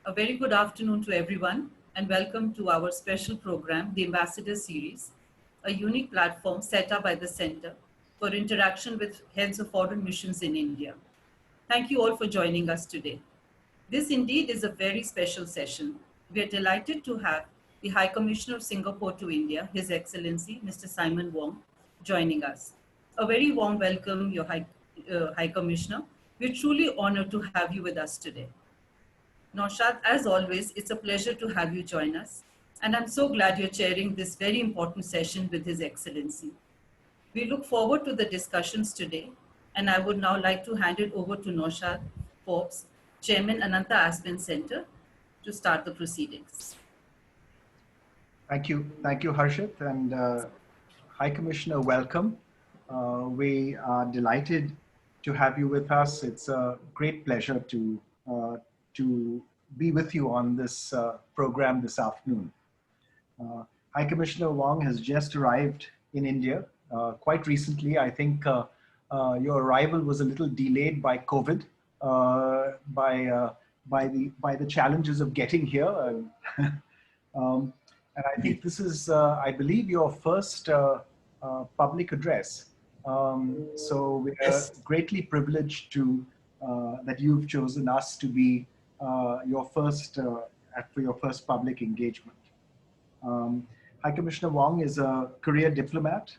A very good afternoon to everyone, and welcome to our special program, the Ambassador Series, a unique platform set up by the Center for interaction with heads of foreign missions in India. Thank you all for joining us today. This indeed is a very special session. We are delighted to have the High Commissioner of Singapore to India, His Excellency Mr. Simon Wong, joining us. A very warm welcome, Your High Commissioner. We're truly honored to have you with us today. Naushad, as always, it's a pleasure to have you join us. And I'm so glad you're chairing this very important session with His Excellency. We look forward to the discussions today, and I would now like to hand it over to Naushad Forbes, Chairman, Ananta Aspen Center, to start the proceedings. Thank you, Harshit, and High Commissioner, welcome. We are delighted to have you with us. It's a great pleasure to be with you on this program this afternoon. High Commissioner Wong has just arrived in India quite recently. I think your arrival was a little delayed by COVID, by the challenges of getting here. And I think this is, I believe, your first public address. So we are greatly privileged to that you've chosen us to be your first for your first public engagement. High Commissioner Wong is a career diplomat.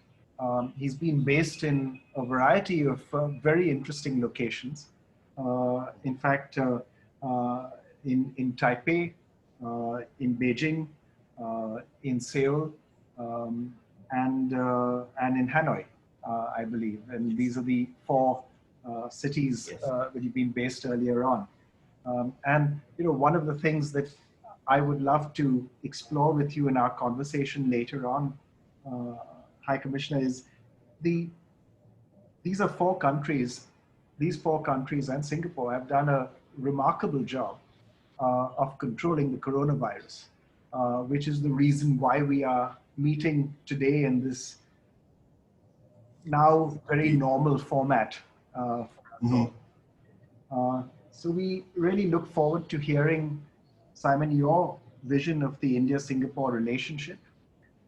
He's been based in a variety of very interesting locations. In fact, in Taipei, in Beijing, in Seoul, and in Hanoi, I believe. And these are the four cities that you've been based earlier on. And one of the things that I would love to explore with you in our conversation later on, High Commissioner, is these are four countries. These four countries and Singapore have done a remarkable job of controlling the coronavirus, which is the reason why we are meeting today in this now very normal format. So we really look forward to hearing, Simon, your vision of the India-Singapore relationship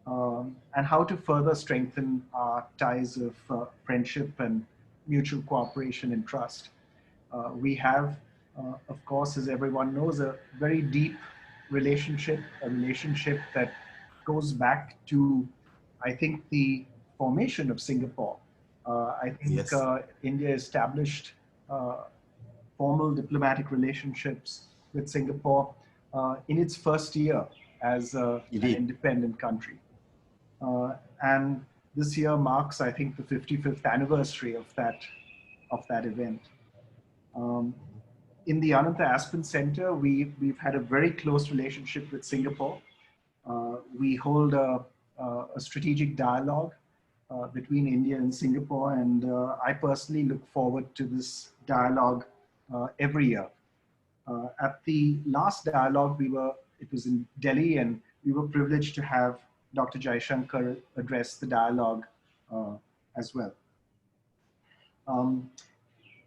and how to further strengthen our ties of friendship and mutual cooperation and trust. We have, of course, as everyone knows, a very deep relationship, a relationship that goes back to, I think, the formation of Singapore. I think India established formal diplomatic relationships with Singapore in its first year as an independent country. And this year marks, I think, the 55th anniversary of that event. In the Ananta Aspen Center, we've had a very close relationship with Singapore. We hold a strategic dialogue between India and Singapore, and I personally look forward to this dialogue every year. At the last dialogue, it was in Delhi, and we were privileged to have Dr. Jaishankar address the dialogue as well.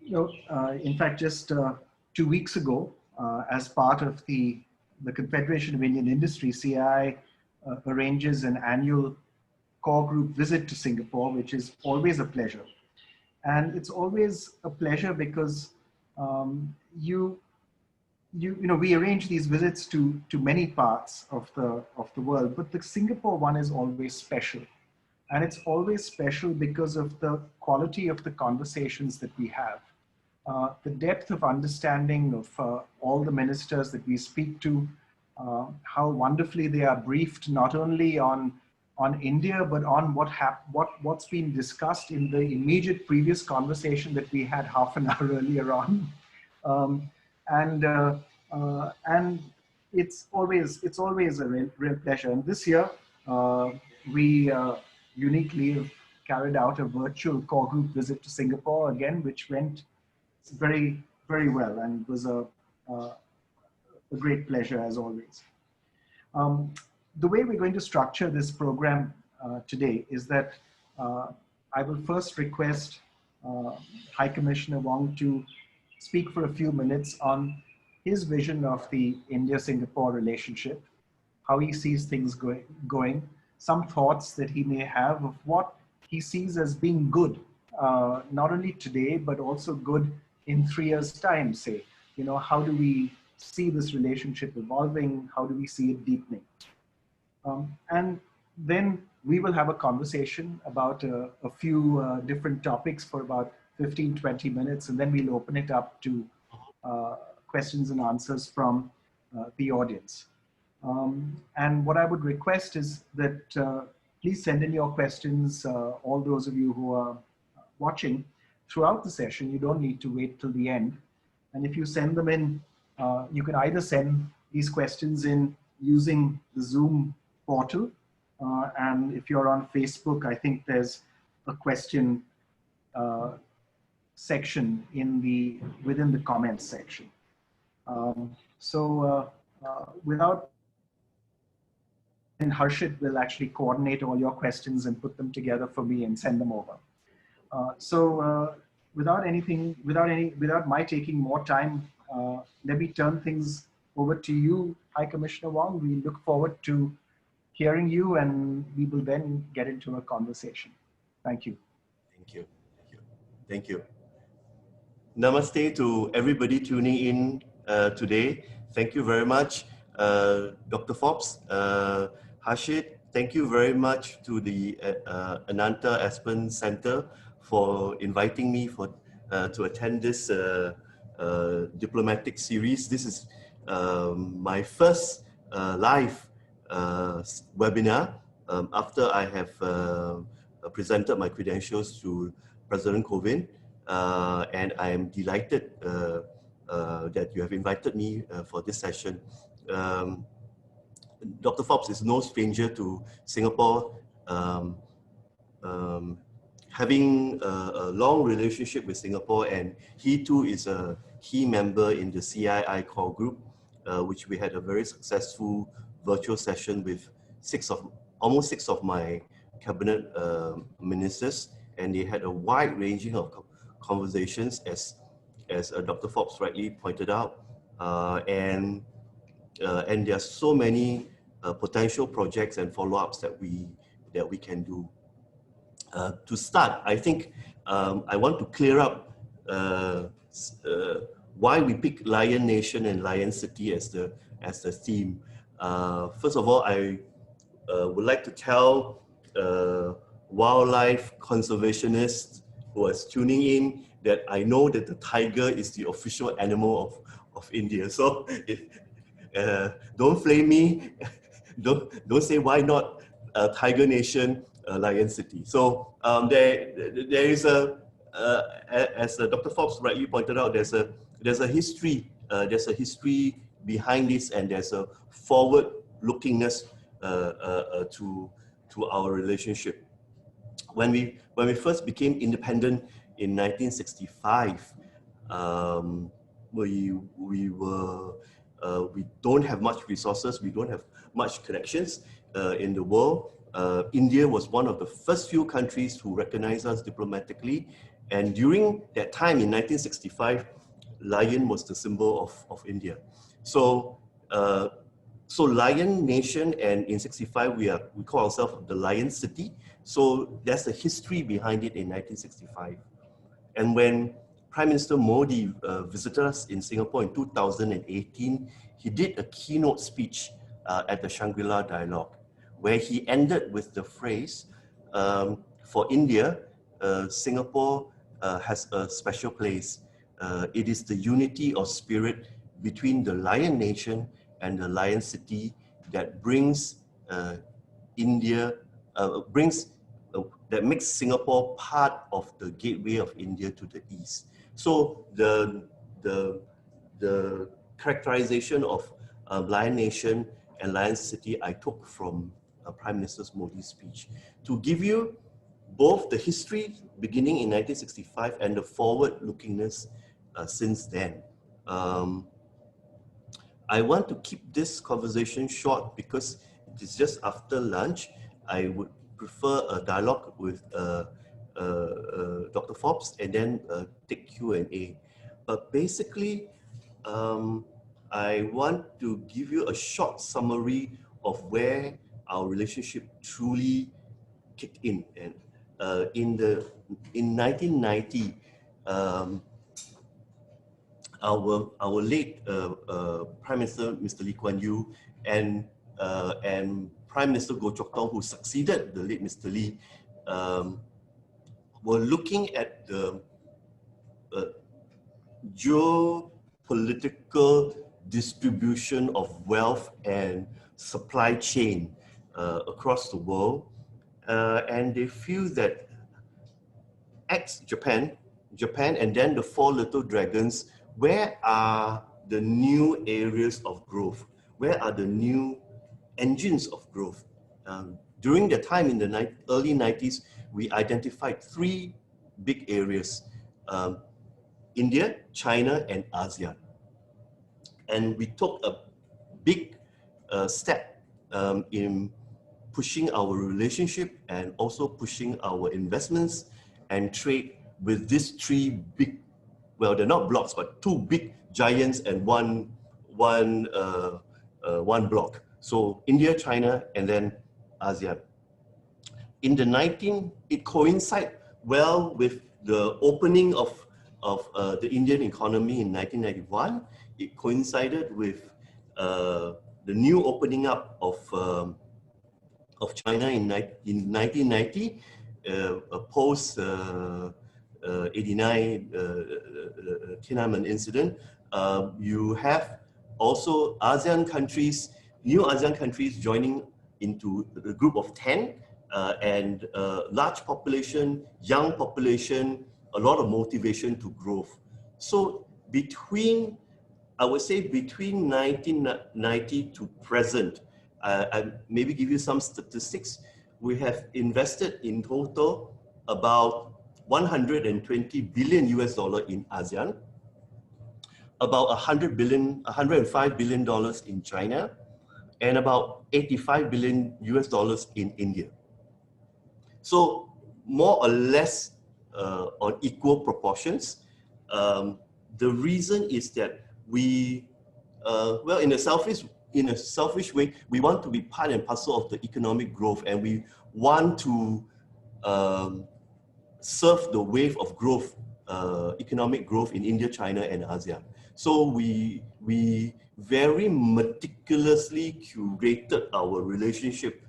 In fact, just 2 weeks ago, as part of the Confederation of Indian Industry, CII arranges an annual core group visit to Singapore, which is always a pleasure. And it's always a pleasure because we arrange these visits to many parts of the world, but the Singapore one is always special. And it's always special because of the quality of the conversations that we have. The depth of understanding of all the ministers that we speak to, how wonderfully they are briefed not only on India, but on what's been discussed in the immediate previous conversation that we had half an hour earlier on. And it's always a real pleasure. And this year, we uniquely have carried out a virtual core group visit to Singapore again, which went very, very well, and was a great pleasure as always. The way we're going to structure this program today is that I will first request High Commissioner Wong to speak for a few minutes on his vision of the India-Singapore relationship, how he sees things going, some thoughts that he may have of what he sees as being good, not only today, but also good in 3 years' time, say. You know, how do we see this relationship evolving? How do we see it deepening? And then we will have a conversation about a few different topics for about 15, 20 minutes, and then we'll open it up to questions and answers from the audience. And what I would request is that please send in your questions, all those of you who are watching throughout the session. You don't need to wait till the end. And if you send them in, you can either send these questions in using the Zoom portal. And if you're on Facebook, I think there's a question section within the comments section. Without, and Harshit will actually coordinate all your questions and put them together for me and send them over. Without my taking more time, let me turn things over to you, High Commissioner Wong. We look forward to hearing you, and we will then get into a conversation. Thank you. Thank you. Thank you. Thank you. Namaste to everybody tuning in today. Thank you very much, Dr. Forbes. Harshit, thank you very much to the Ananta Aspen Center for inviting me to attend this diplomatic series. This is my first live webinar after I have presented my credentials to President Kuen, and I am delighted that you have invited me for this session. Dr. Forbes is no stranger to Singapore, having a long relationship with Singapore, and he too is a key member in the CII core group, which we had a very successful virtual session with almost six of my cabinet ministers, and they had a wide ranging of conversations, as Dr. Forbes rightly pointed out, and there are so many potential projects and follow-ups that we can do. To start, I think I want to clear up why we picked Lion Nation and Lion City as the theme. First of all, I would like to tell wildlife conservationists who are tuning in that I know that the tiger is the official animal of India. So don't flame me. Don't say why not Tiger Nation, Lion City. So there is as Dr. Forbes rightly pointed out, there's a history. There's a history behind this, and there's a forward-lookingness to our relationship. When we first became independent in 1965, we don't have much resources, we don't have much connections in the world. India was one of the first few countries to recognize us diplomatically, and during that time in 1965, lion was the symbol of India. So Lion Nation, and in 65 we call ourselves the Lion City. So there's a history behind it in 1965. And when Prime Minister Modi visited us in Singapore in 2018, he did a keynote speech at the Shangri-La Dialogue, where he ended with the phrase, for India, Singapore has a special place. It is the unity of spirit between the Lion Nation and the Lion City that brings India, that makes Singapore part of the gateway of India to the east. So the characterization of Lion Nation and Lion City I took from Prime Minister Modi's speech to give you both the history beginning in 1965 and the forward-lookingness since then. I want to keep this conversation short because it is just after lunch. I would prefer a dialogue with Dr. Forbes and then take Q&A. But basically, I want to give you a short summary of where our relationship truly kicked in. And in 1990, our late Prime Minister Mr. Lee Kuan Yew and Prime Minister Goh Chok Tong, who succeeded the late Mr. Lee, were looking at the geopolitical distribution of wealth and supply chain across the world, and they feel that Japan, and then the four little dragons, where are the new areas of growth? Where are the new engines of growth? During the time in the early 90s, we identified three big areas: India, China, and ASEAN. And we took a big step in pushing our relationship and also pushing our investments and trade with these three big, well, they're not blocks, but two big giants and one block. So India, China, and then ASEAN. It coincided well with the opening of the Indian economy in 1991. It coincided with the new opening up of China in 1990, post 89 Tiananmen incident. You have also ASEAN countries, new ASEAN countries joining into the group of 10, and large population, young population, a lot of motivation to growth. So I would say between 1990 to present, I maybe give you some statistics. We have invested in total about 120 billion US dollar in ASEAN, about 105 billion dollars in China, and about 85 billion US dollars in India. So more or less on equal proportions. The reason is that we, well, in a selfish way, we want to be part and parcel of the economic growth, and we want to surf the wave of growth, economic growth in India, China, and ASEAN. So we very meticulously curated our relationship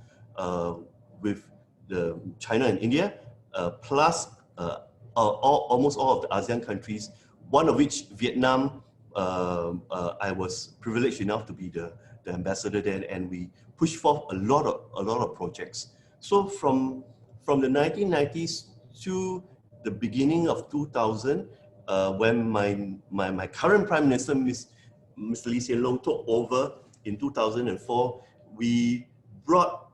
with the China and India, plus almost all of the ASEAN countries, one of which, Vietnam, I was privileged enough to be the ambassador there, and we pushed forth a lot of projects. So from the 1990s to the beginning of 2000, when my current Prime Minister, Mr. Lee Hsien Loong, took over in 2004, we brought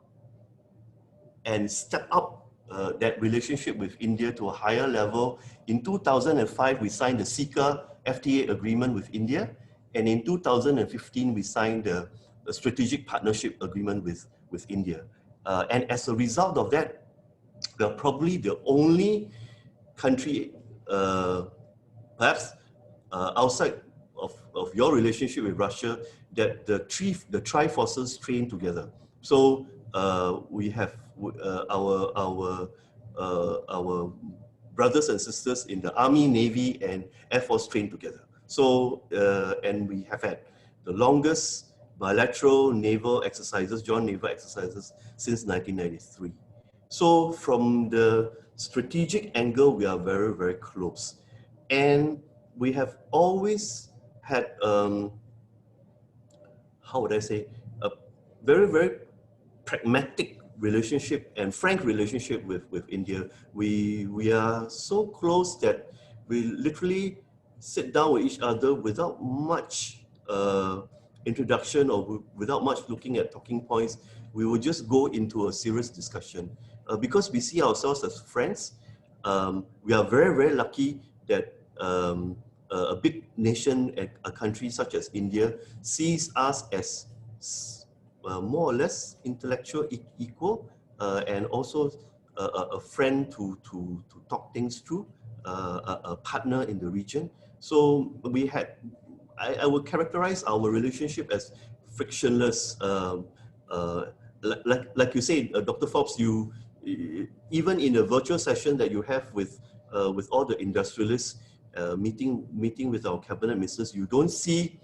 and stepped up that relationship with India to a higher level. In 2005, we signed the SICA FTA agreement with India, and in 2015, we signed the strategic partnership agreement with India. And as a result of that, we are probably the only country, perhaps outside of your relationship with Russia, that the tri-forces train together. So we have our brothers and sisters in the Army, Navy, and Air Force train together. So and we have had the longest bilateral naval exercises, joint naval exercises, since 1993. So from the strategic angle, we are very, very close. And we have always had, how would I say, a very, very pragmatic relationship and frank relationship with India. We are so close that we literally sit down with each other without much introduction or without much looking at talking points. We will just go into a serious discussion. Because we see ourselves as friends, we are very, very lucky that a big nation, a country such as India, sees us as more or less intellectual equal, and also a friend to talk things through, a partner in the region. So I would characterize our relationship as frictionless. Like you said, Dr. Forbes, you even in a virtual session that you have with all the industrialists, meeting with our cabinet ministers, you don't see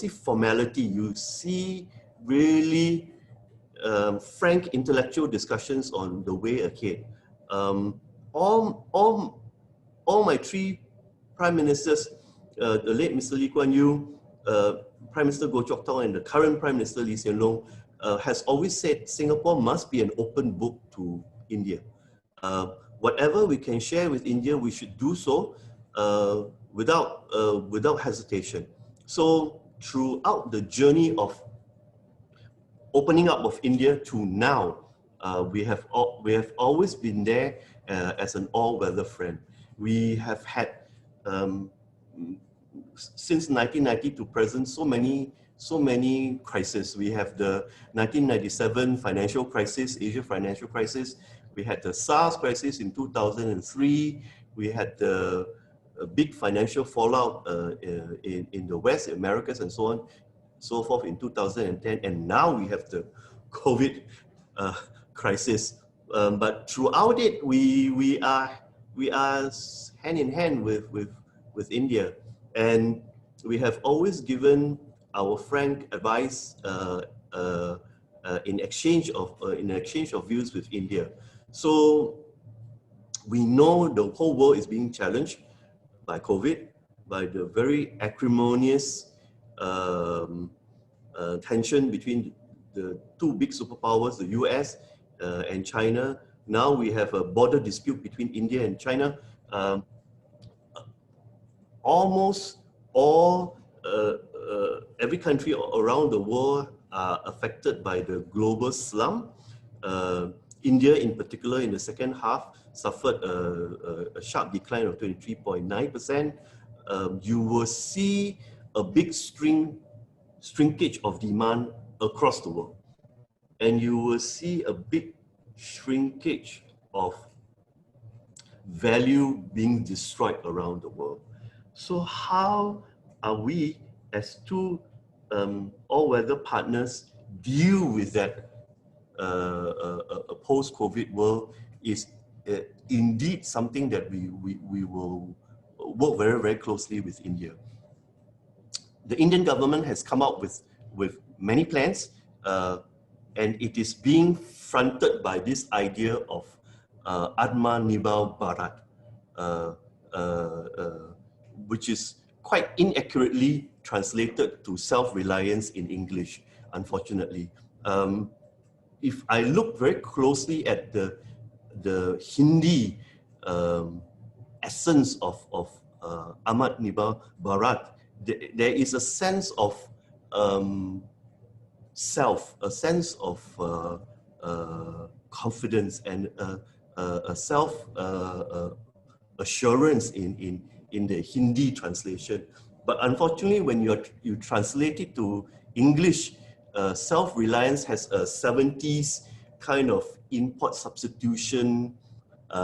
formality. You see really frank intellectual discussions on the way ahead. All my three prime ministers, the late Mr. Lee Kuan Yew, Prime Minister Goh Chok Tong, and the current Prime Minister Lee Hsien Loong, has always said Singapore must be an open book to India. Whatever we can share with India, we should do so without hesitation. So throughout the journey of opening up of India to now, we have always been there as an all-weather friend. We have had since 1990 to present so many crises. We have the 1997 financial crisis, Asia financial crisis. We had the SARS crisis in 2003. We had the big financial fallout in the West, Americas, and so on, so forth in 2010, and now we have the COVID crisis. But throughout it, we are hand in hand with India, and we have always given our frank advice in exchange of views with India. So we know the whole world is being challenged by COVID, by the very acrimonious tension between the two big superpowers, the US and China. Now we have a border dispute between India and China. Almost all, every country around the world are affected by the global slump. India in particular in the second half suffered a sharp decline of 23.9%. You will see a big shrinkage of demand across the world. And you will see a big shrinkage of value being destroyed around the world. So how are we as two all-weather partners deal with that a post-COVID world is indeed something that we will work very, very closely with India. The Indian government has come up with many plans, and it is being fronted by this idea of Atmanirbhar Bharat, which is quite inaccurately translated to self-reliance in English, unfortunately. If I look very closely at the Hindi essence of Atmanirbhar Bharat, there is a sense of self, a sense of confidence, and a self assurance in the Hindi translation. But unfortunately, when you translate it to English, self-reliance has a 70s kind of import substitution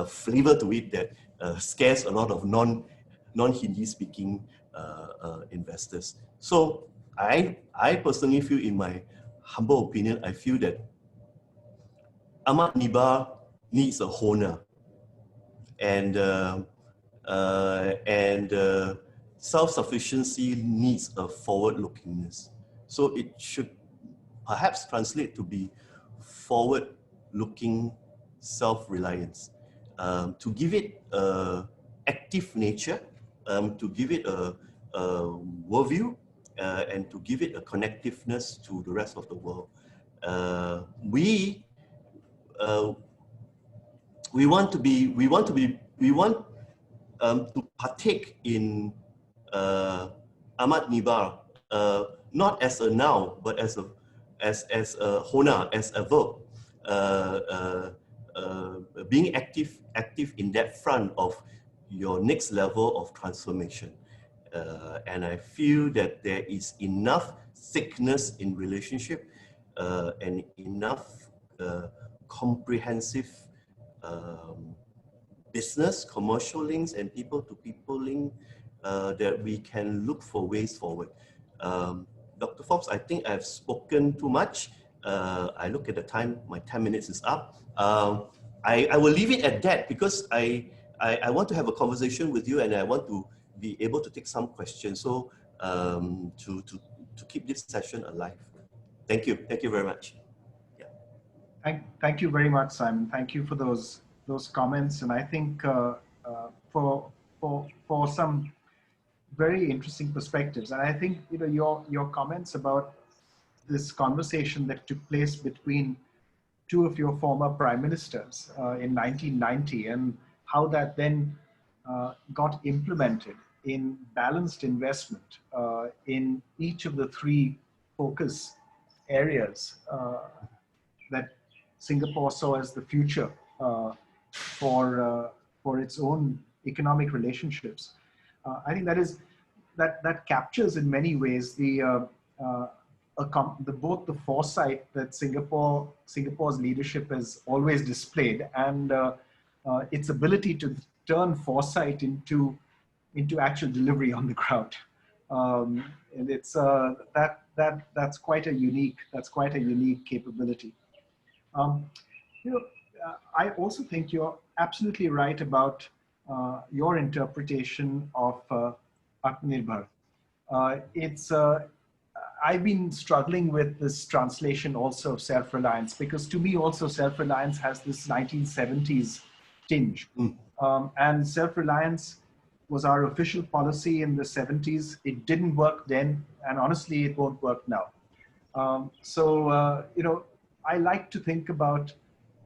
flavor to it that scares a lot of non-Hindi speaking investors. So I personally feel, in my humble opinion, I feel that Atmanirbhar needs a Hona, and self-sufficiency needs a forward-lookingness. So it should perhaps translate to be forward-looking self-reliance, to give it active nature, to give it a worldview, and to give it a connectiveness to the rest of the world. We want to partake in Atmanirbhar, not as a noun, but as a Hona, as a verb, being active in that front of your next level of transformation. And I feel that there is enough thickness in relationship and enough comprehensive business, commercial links, and people-to-people link that we can look for ways forward. Dr. Forbes, I think I've spoken too much. I look at the time, my 10 minutes is up. I will leave it at that because I want to have a conversation with you and I want to be able to take some questions. So to keep this session alive. Thank you. Thank you very much. Thank you very much, Simon. Thank you for those comments. And I think for some very interesting perspectives. And I think your comments about this conversation that took place between two of your former prime ministers in 1990 and how that then got implemented in balanced investment in each of the three focus areas that Singapore saw as the future for its own economic relationships. I think that captures in many ways both the foresight that Singapore's leadership has always displayed and its ability to turn foresight into actual delivery on the ground. And it's that's quite a unique capability. I also think you're absolutely right about your interpretation of Atmanirbhar. I've been struggling with this translation also of self-reliance because to me also self-reliance has this 1970s tinge. And self-reliance was our official policy in the 70s. It didn't work then, and honestly, it won't work now. I like to think about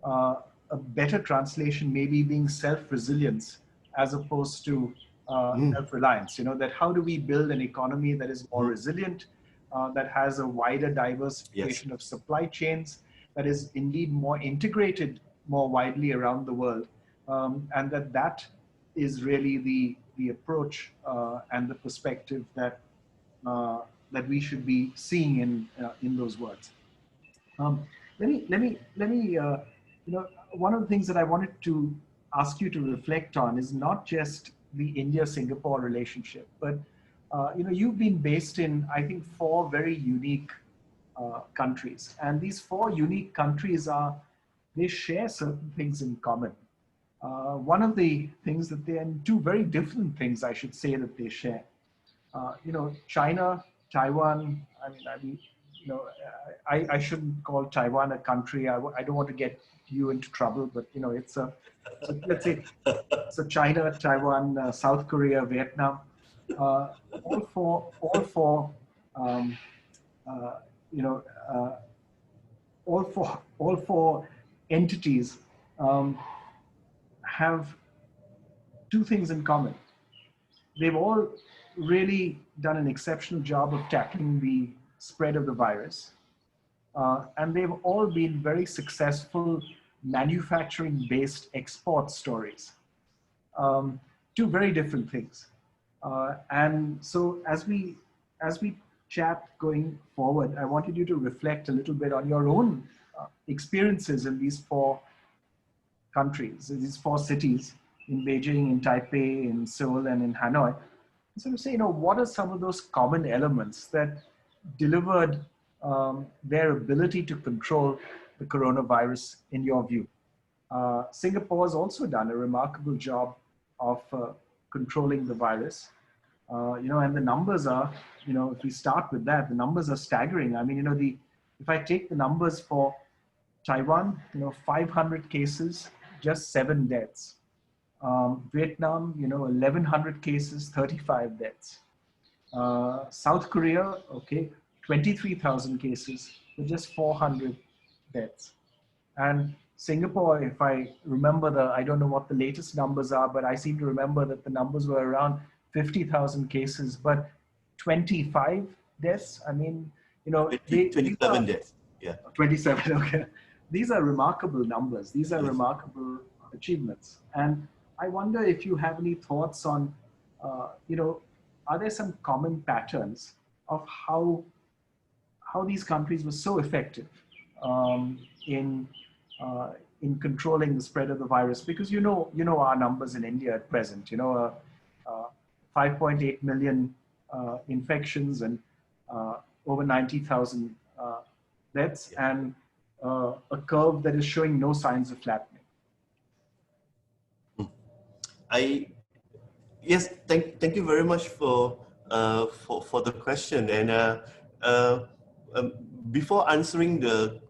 a better translation maybe being self-resilience as opposed to self-reliance. That how do we build an economy that is more resilient, that has a wider diversification of supply chains, that is indeed more integrated more widely around the world, and that is really the approach and the perspective that we should be seeing in those words. Let me one of the things that I wanted to ask you to reflect on is not just the India-Singapore relationship, but you've been based in, I think, 4 very unique countries, and these 4 unique countries they share certain things in common. One of the things that and 2 very different things, I should say, that they share. China, Taiwan. I shouldn't call Taiwan a country. I don't want to get you into trouble, but it's let's say so China, Taiwan, South Korea, Vietnam, all four entities have 2 things in common. They've all really done an exceptional job of tackling the spread of the virus. And they've all been very successful manufacturing-based export stories. 2 very different things. And so as we chat going forward, I wanted you to reflect a little bit on your own experiences in these 4 countries, in these 4 cities, in Beijing, in Taipei, in Seoul, and in Hanoi. So to say, what are some of those common elements that delivered their ability to control the coronavirus in your view? Singapore has also done a remarkable job of controlling the virus. And the numbers are, if we start with that, the numbers are staggering. I mean, if I take the numbers for Taiwan, 500 cases, just 7 deaths. Vietnam, 1,100 cases, 35 deaths. South Korea, 23,000 cases, with just 400 deaths. And Singapore, if I remember I don't know what the latest numbers are, but I seem to remember that the numbers were around 50,000 cases, but 25 deaths. I mean, 27 deaths. Yeah. 27. Okay. These are remarkable numbers. These are remarkable achievements. And I wonder if you have any thoughts on, are there some common patterns of how these countries were so effective in controlling the spread of the virus? Because you know our numbers in India at present. 5.8 million infections and over 90,000 deaths, and a curve that is showing no signs of flattening. Yes, thank you very much for the question. And before answering the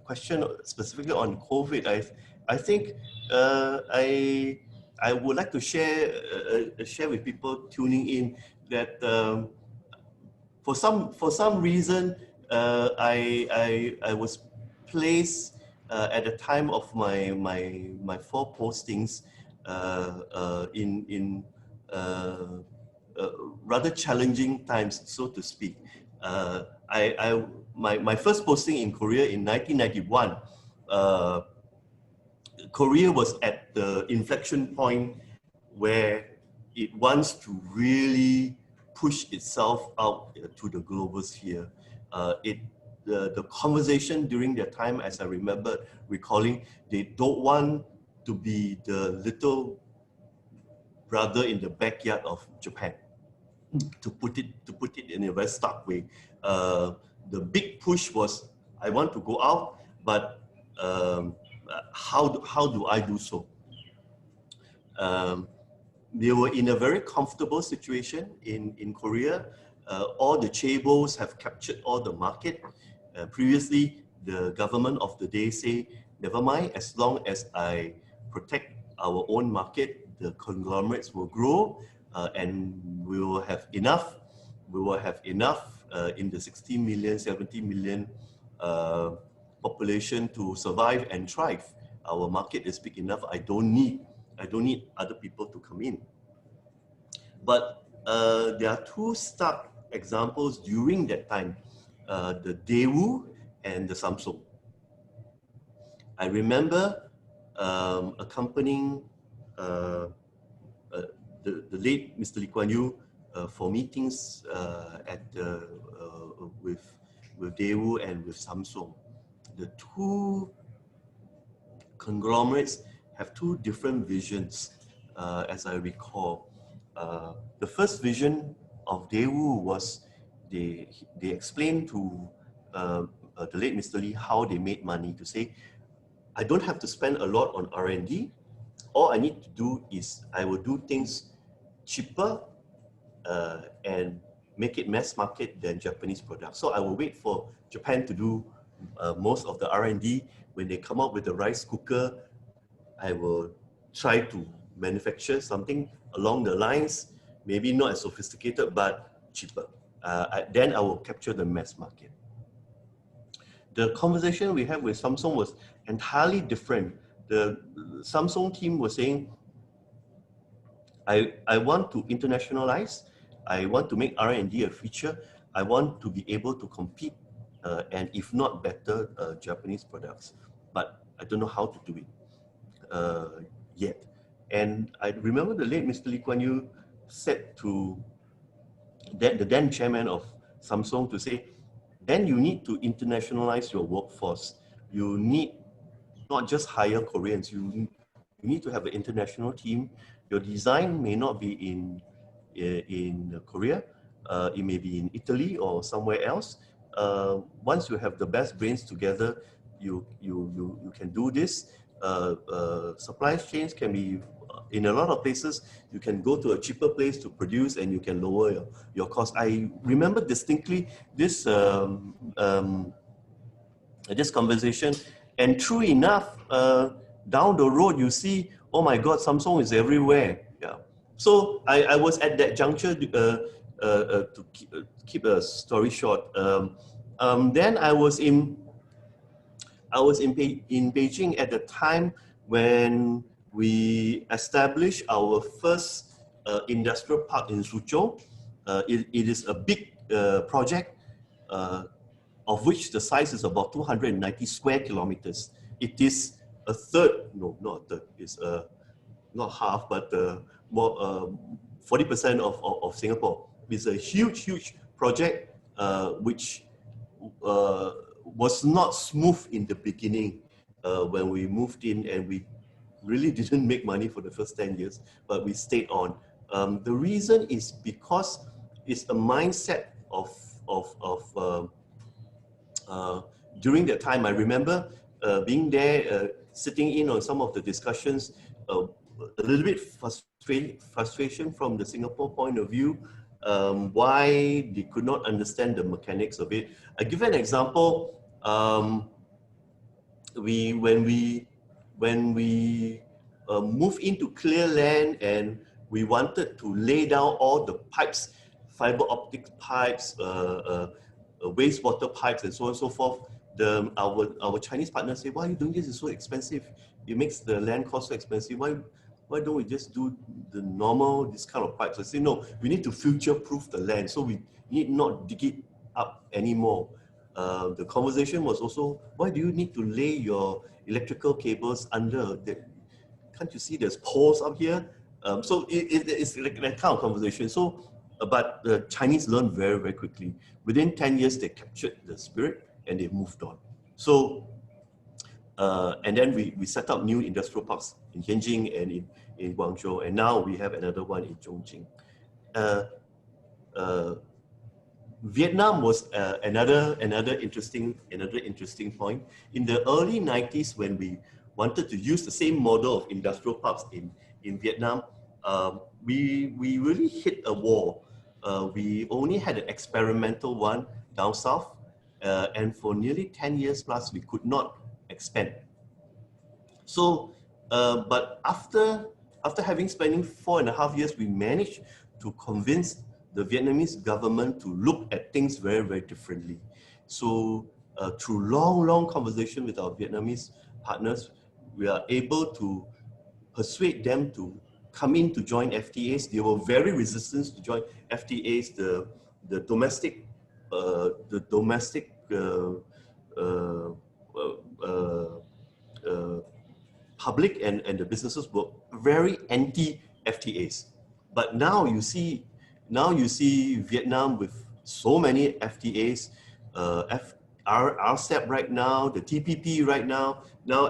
question specifically on COVID, I think I would like to share with people tuning in that for some reason I was placed at the time of my 4 postings in rather challenging times, so to speak. My first posting in Korea in 1991, Korea was at the inflection point where it wants to really push itself out to the global sphere. The conversation during that time, as I remember recalling, they don't want to be the little brother in the backyard of Japan. To put it in a very stark way, the big push was, I want to go out, but how do I do so? They were in a very comfortable situation in Korea. All the chaebols have captured all the market. Previously, the government of the day say, never mind, as long as I protect our own market, the conglomerates will grow and we will have enough. We will have enough in the 60 million, 70 million population to survive and thrive. Our market is big enough. I don't need other people to come in. But there are 2 stark examples during that time, the Daewoo and the Samsung. I remember accompanying the late Mr. Lee Kuan Yew for meetings with Daewoo and with Samsung. The 2 conglomerates have 2 different visions, as I recall. The first vision of Daewoo was they explained to the late Mr. Lee how they made money, to say, I don't have to spend a lot on R&D. All I need to do is I will do things cheaper and make it mass market than Japanese products. So I will wait for Japan to do most of the R&D. When they come up with the rice cooker, I will try to manufacture something along the lines, maybe not as sophisticated, but cheaper. Then I will capture the mass market. The conversation we had with Samsung was entirely different. The Samsung team was saying, I want to internationalize. I want to make R&D a feature. I want to be able to compete and if not better, Japanese products. But I don't know how to do it yet. And I remember the late Mr. Lee Kuan Yew said to the then chairman of Samsung to say, then you need to internationalize your workforce. You need not just hire Koreans, you need to have an international team. Your design may not be in Korea, it may be in Italy or somewhere else. Once you have the best brains together, you can do this. Supply chains can be, in a lot of places, you can go to a cheaper place to produce and you can lower your cost. I remember distinctly this this conversation, and true enough, down the road you see, oh my God, Samsung is everywhere. Yeah. So I was at that juncture to keep a story short. Then I was in Beijing at the time when we established our first industrial park in Suzhou. It is a big project of which the size is about 290 square kilometers. It is a third, no, not a third, it's not half, but more 40% of Singapore. It's a huge project which was not smooth in the beginning when we moved in, and we really didn't make money for the first 10 years, but we stayed on The reason is because it's a mindset during that time. I remember being there, sitting in on some of the discussions, a little bit frustration from the Singapore point of view, why they could not understand the mechanics of it. I give an example. When we moved into clear land and we wanted to lay down all the pipes, fiber optic pipes, wastewater pipes, and so on and so forth, our Chinese partners say, "Why are you doing this? It's so expensive. It makes the land cost so expensive. Why don't we just do the normal, this kind of pipes?" I say, "No, we need to future-proof the land, so we need not dig it up anymore." The conversation was also, why do you need to lay your electrical cables under? Can't you see there's poles up here? So it's like that kind of conversation. So, but the Chinese learned very, very quickly. Within 10 years, they captured the spirit and they moved on. So, and then we set up new industrial parks in Tianjin and in Guangzhou, and now we have another one in Chongqing. Vietnam was another interesting point. In the early 90s, when we wanted to use the same model of industrial parks in Vietnam, we really hit a wall. We only had an experimental one down south, and for nearly 10 years plus, we could not expand. So, but after having spending 4.5 years, we managed to convince the Vietnamese government to look at things very, very differently. So through long conversation with our Vietnamese partners, we are able to persuade them to come in to join FTAs. They were very resistant to join FTAs. The domestic public and the businesses were very anti-FTAs. But now you see Vietnam with so many FTAs, RCEP right now, the TPP right now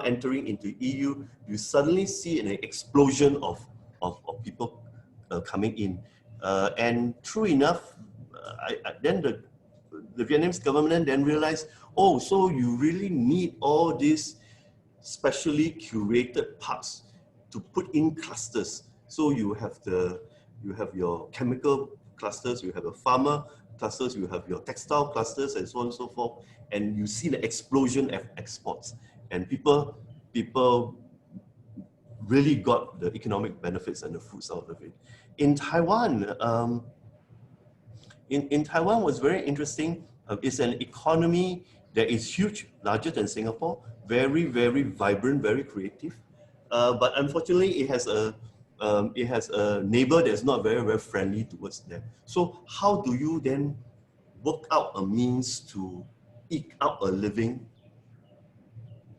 entering into EU. You suddenly see an explosion of people coming in, and true enough, then the Vietnamese government then realized, oh, so you really need all these specially curated parks to put in clusters. So you have your chemical clusters, you have your pharma clusters, you have your textile clusters, and so on and so forth. And you see the explosion of exports, and people really got the economic benefits and the fruits out of it. In Taiwan, in Taiwan was very interesting. It's an economy that is huge, larger than Singapore, very, very vibrant, very creative. But unfortunately, it has a neighbor that's not very, very friendly towards them. So how do you then work out a means to eke out a living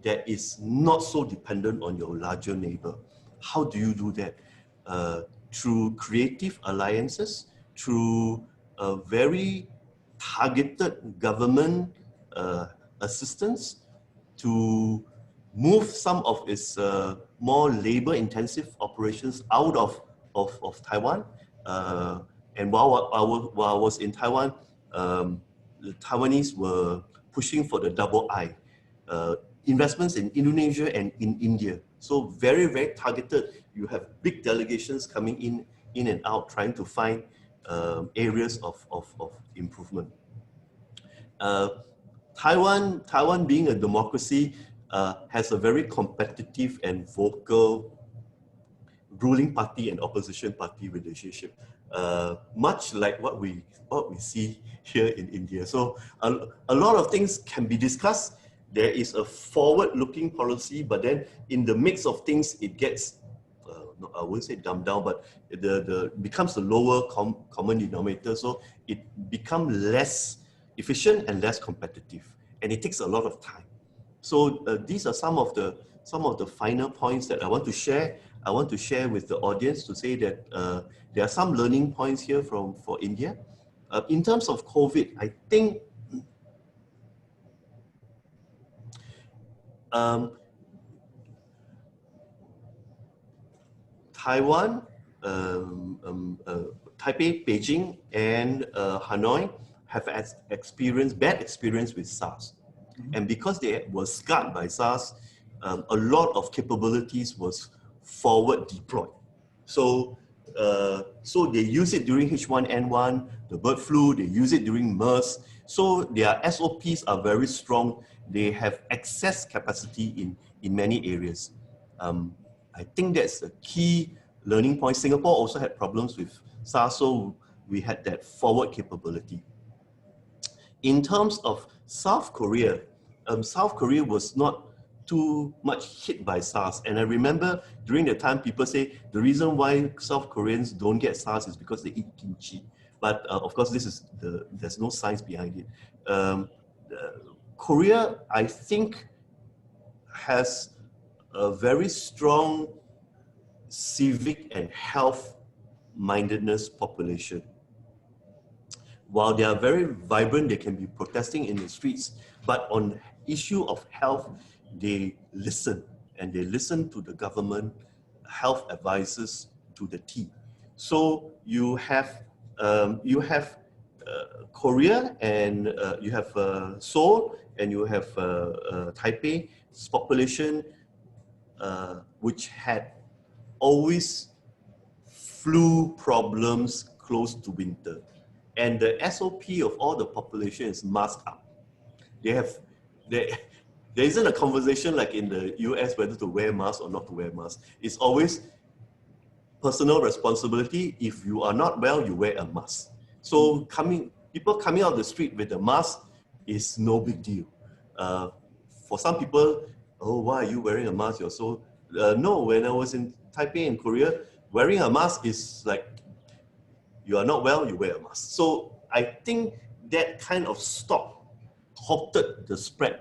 that is not so dependent on your larger neighbor? How do you do that? Through creative alliances, through a very targeted government assistance to move some of its more labor-intensive operations out of Taiwan. And while I was in Taiwan, the Taiwanese were pushing for the double I. Investments in Indonesia and in India. So very, very targeted. You have big delegations coming in and out, trying to find areas of improvement. Taiwan being a democracy has a very competitive and vocal ruling party and opposition party relationship, much like what we see here in India. So a lot of things can be discussed. There is a forward-looking policy, but then in the mix of things, it gets, I wouldn't say dumbed down, but it becomes a lower common denominator. So it becomes less efficient and less competitive, and it takes a lot of time. So these are some of the finer points that I want to share. I want to share with the audience to say that there are some learning points here for India. In terms of COVID, I think Taiwan, Taipei, Beijing, and Hanoi have experienced bad experience with SARS. And because they were scarred by SARS, a lot of capabilities was forward deployed. So, so they use it during H1N1, the bird flu, they use it during MERS. So their SOPs are very strong. They have excess capacity in many areas. I think that's a key learning point. Singapore also had problems with SARS, so we had that forward capability. In terms of South Korea was not too much hit by SARS. And I remember during the time people say the reason why South Koreans don't get SARS is because they eat kimchi. But of course, there's no science behind it. Korea, I think, has a very strong civic and health mindedness population. While they are very vibrant, they can be protesting in the streets, but on issue of health, they listen, and they listen to the government health advisors to the T. So you have Korea, and you have Seoul, and you have Taipei's population, which had always flu problems close to winter. And the SOP of all the population is masked up. There isn't a conversation like in the US whether to wear masks or not to wear masks. It's always personal responsibility. If you are not well, you wear a mask. So people coming out of the street with a mask is no big deal. For some people, oh, why are you wearing a mask? You're so no. When I was in Taipei in Korea, wearing a mask is like, you are not well, you wear a mask. So I think that kind of halted the spread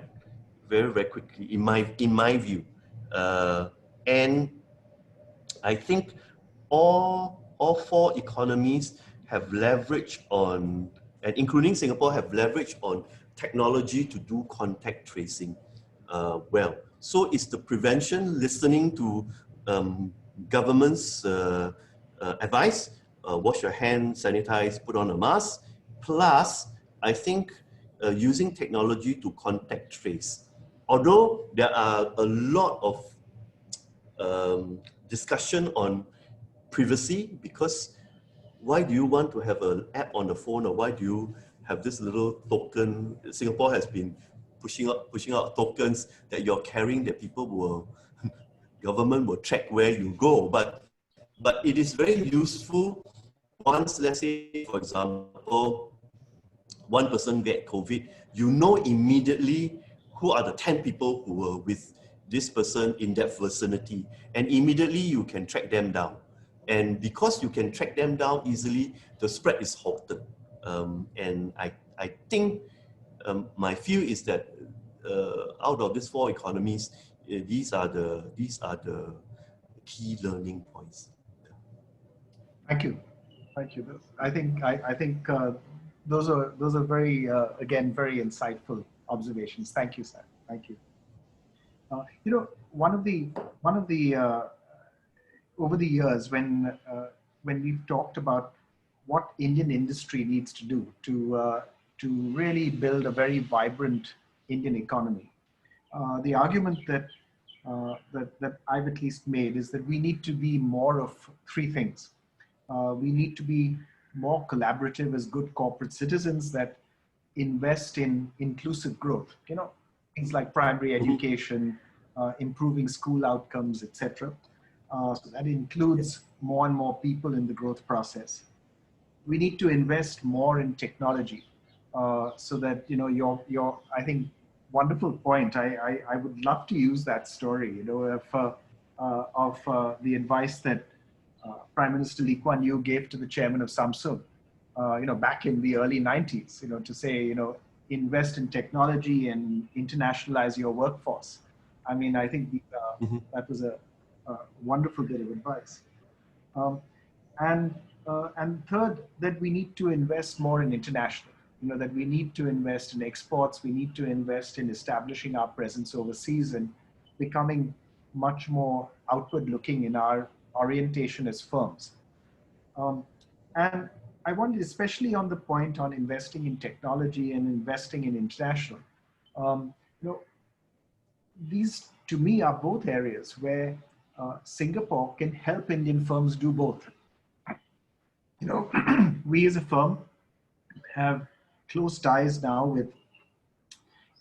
very, very quickly in my view. And I think all four economies have leveraged on, and including Singapore, have leveraged on technology to do contact tracing well. So it's the prevention, listening to government's advice, wash your hands, sanitize, put on a mask, plus I think using technology to contact trace. Although there are a lot of discussion on privacy, because why do you want to have an app on the phone, or why do you have this little token? Singapore has been pushing out tokens that you're carrying, that government will track where you go. But it is very useful once, let's say, for example, one person get COVID, you know immediately who are the 10 people who were with this person in that vicinity, and immediately you can track them down. And because you can track them down easily, the spread is halted. And I think my view is that out of these four economies, these are the key learning points. Thank you. I think those are very again very insightful observations. Thank you, sir. Thank you. You know, one of the over the years, when we've talked about what Indian industry needs to do to really build a very vibrant Indian economy, the argument that I've at least made is that we need to be more of three things. We need to be more collaborative as good corporate citizens that invest in inclusive growth. You know, things like primary education, improving school outcomes, etc. So that includes more and more people in the growth process. We need to invest more in technology, so that, you know, your I think wonderful point. I would love to use that story, you know, of the advice that Prime Minister Lee Kuan Yew gave to the chairman of Samsung, you know, back in the early 90s, you know, to say, you know, invest in technology and internationalize your workforce. I mean, I think that was a wonderful bit of advice. And third, that we need to invest more in international, you know, that we need to invest in exports, we need to invest in establishing our presence overseas and becoming much more outward looking in our orientation as firms. And I wanted, especially on the point on investing in technology and investing in international, you know, these to me are both areas where Singapore can help Indian firms do both. You know, we as a firm have close ties now with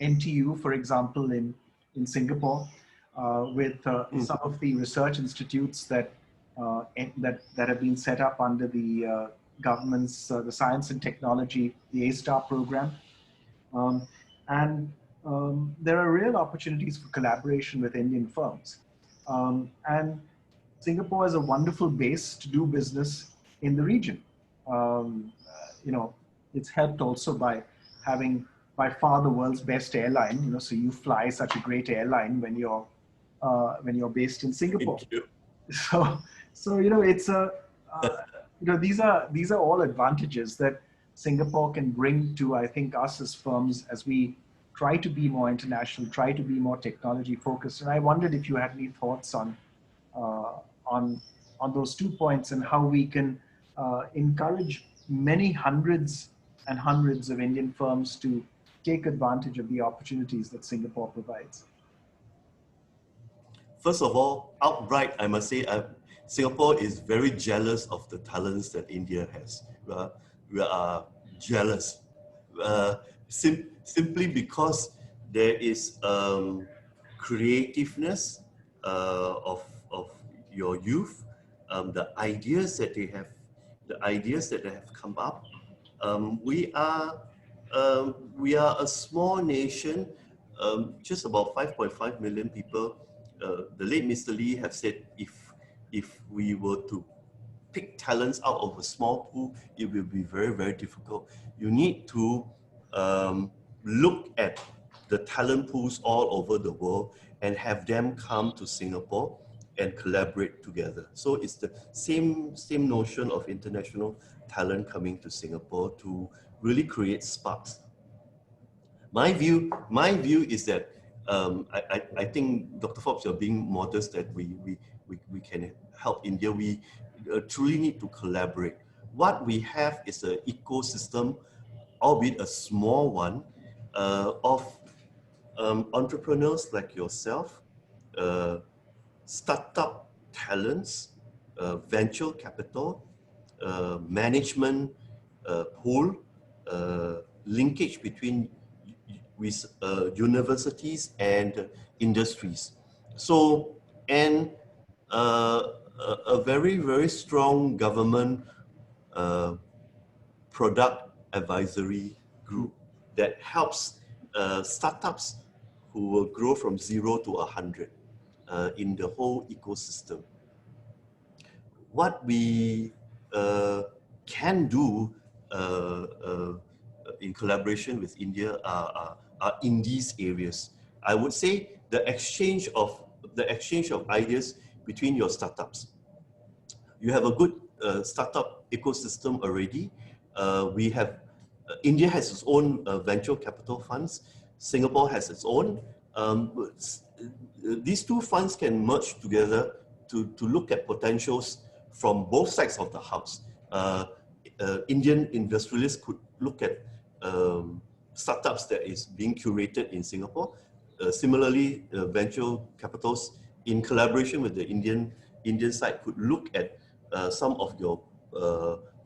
NTU, for example, in Singapore, with some of the research institutes that have been set up under the government's the Science and Technology, the A-STAR program. Um, and there are real opportunities for collaboration with Indian firms. And Singapore is a wonderful base to do business in the region. You know, it's helped also by having by far the world's best airline. You know, so you fly such a great airline when you're based in Singapore. Thank you. So you know, it's a you know, these are all advantages that Singapore can bring to, I think, us as firms as we try to be more international, try to be more technology focused. And I wondered if you had any thoughts uh, on on those 2 points and how we can encourage many hundreds and hundreds of Indian firms to take advantage of the opportunities that Singapore provides. First of all, outright, I must say, Singapore is very jealous of the talents that India has. We are jealous, simply because there is creativeness of your youth, the ideas that they have, come up. We are a small nation, just about 5.5 million people. The late Mr. Lee have said if we were to pick talents out of a small pool, it will be very, very difficult. You need to look at the talent pools all over the world and have them come to Singapore and collaborate together. So it's the same notion of international talent coming to Singapore to really create sparks. My view is that I think, Dr. Forbes, you're being modest that we can help India. We truly need to collaborate. What we have is an ecosystem, albeit a small one, of entrepreneurs like yourself, startup talents, venture capital, management pool, linkage between with universities and industries. So, and a very, very strong government product advisory group that helps startups who will grow from 0 to 100 in the whole ecosystem. What we can do in collaboration with India are in these areas. I would say the exchange of ideas between your startups. You have a good startup ecosystem already. We have India has its own venture capital funds. Singapore has its own. These two funds can merge together to look at potentials from both sides of the house. Indian industrialists could look at startups that is being curated in Singapore. Similarly, venture capitals in collaboration with the Indian side could look at some of your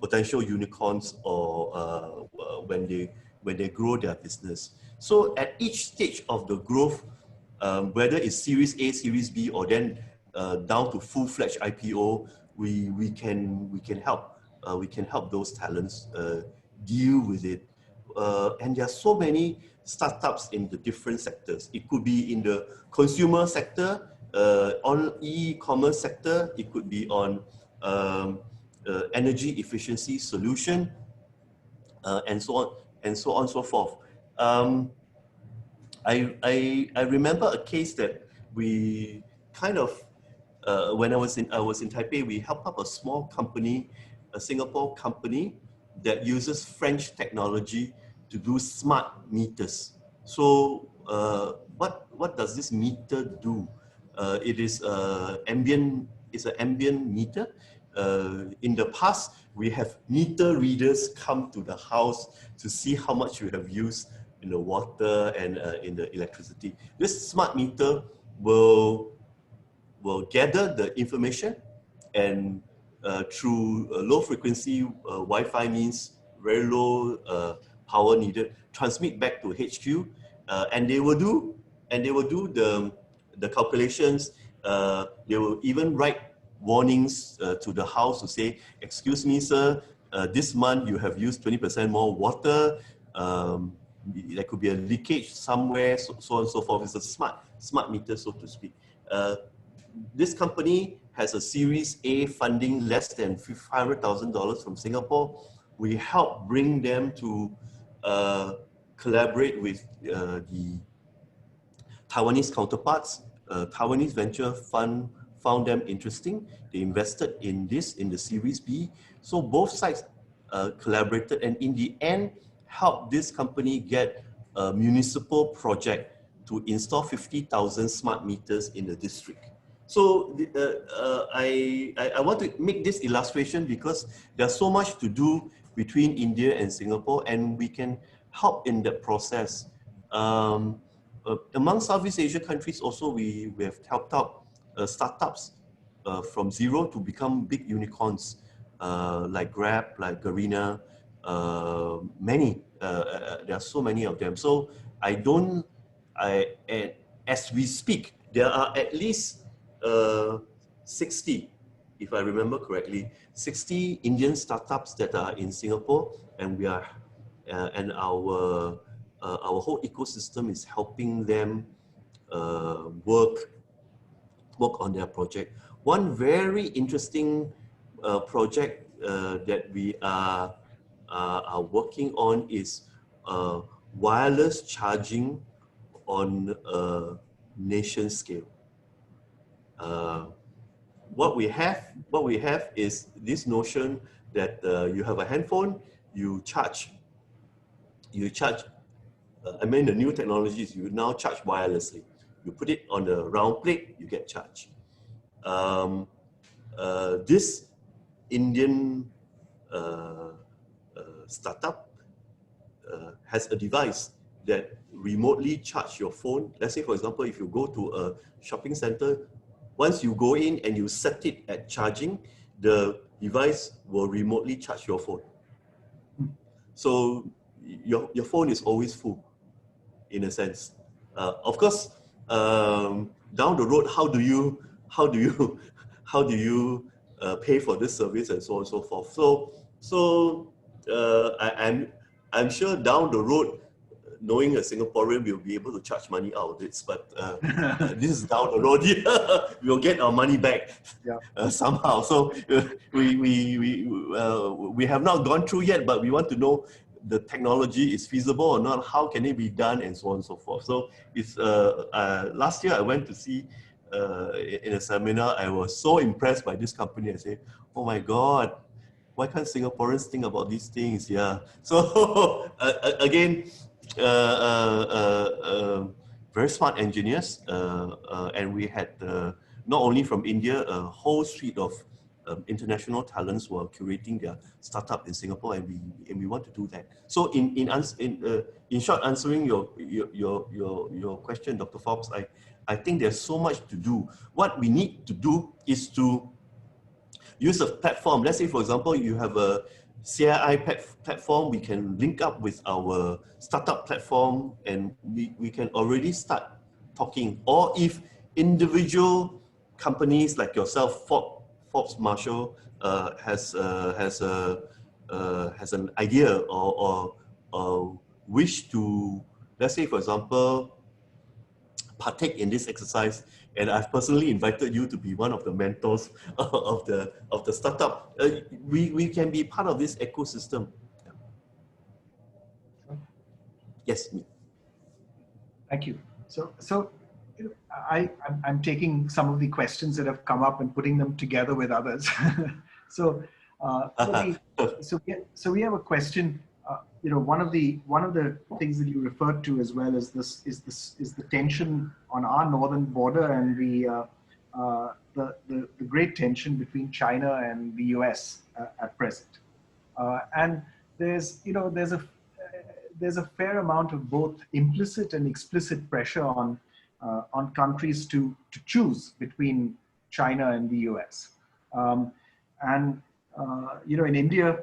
potential unicorns or when they grow their business. So at each stage of the growth, whether it's Series A, Series B, or then down to full-fledged IPO, we can help those talents deal with it. And there are so many startups in the different sectors. It could be in the consumer sector, on e-commerce sector. It could be on energy efficiency solution, and so on and so forth. I remember a case that we kind of when I was in Taipei, we helped up a small company, a Singapore company that uses French technology to do smart meters. So what does this meter do? It is ambient. It's an ambient meter. in the past, we have meter readers come to the house to see how much you have used in the water and in the electricity. This smart meter will gather the information, and through low frequency Wi-Fi means very low power needed, transmit back to HQ, and they will do the calculations. They will even write warnings to the house to say, excuse me, sir, this month you have used 20% more water. There could be a leakage somewhere, so on and so forth. It's a smart meter, so to speak. This company has a Series A funding less than $500,000 from Singapore. We help bring them to collaborate with the Taiwanese counterparts. Taiwanese venture fund found them interesting. They invested in this in the Series B. So both sides collaborated, and in the end, helped this company get a municipal project to install 50,000 smart meters in the district. So I want to make this illustration because there's so much to do between India and Singapore, and we can help in that process. Among Southeast Asia countries also, we have helped out startups from zero to become big unicorns, like Grab, like Garena, many. There are so many of them. So as we speak, there are at least 60, if I remember correctly, 60 Indian startups that are in Singapore, and we are, and our whole ecosystem is helping them work on their project. One very interesting project that we are working on is wireless charging on a nation scale. What we have is this notion that you have a handphone, you charge. I mean, the new technologies, you now charge wirelessly. You put it on a round plate, you get charged. This Indian startup has a device that remotely charge your phone. Let's say, for example, if you go to a shopping center, once you go in and you set it at charging, the device will remotely charge your phone. So your phone is always full, in a sense. Of course, down the road, how do you pay for this service and so on and so forth? So I'm sure down the road, knowing a Singaporean, will be able to charge money out of this, but this is down the road. We'll get our money back somehow. So we have not gone through yet, but we want to know the technology is feasible or not, how can it be done, and so on and so forth. So it's last year I went to see in a seminar. I was so impressed by this company. I say, oh my God, why can't Singaporeans think about these things? Yeah. So again, very smart engineers, and we had not only from India, a whole suite of international talents who are curating their startup in Singapore, and we want to do that. So in short, answering your question, Dr. Forbes, I think there's so much to do. What we need to do is to use a platform. Let's say, for example, you have a CII platform, we can link up with our startup platform, and we can already start talking. Or if individual companies like yourself, Forbes Marshall, has an idea or wish to, let's say, for example, partake in this exercise, and I've personally invited you to be one of the mentors of the startup. We can be part of this ecosystem. Yes, me. Thank you. So I'm taking some of the questions that have come up and putting them together with others. So we have a question. One of the things that you referred to as well is the tension on our northern border and the great tension between China and the US at present. And there's, you know, there's a fair amount of both implicit and explicit pressure on countries to choose between China and the US. And you know, in India,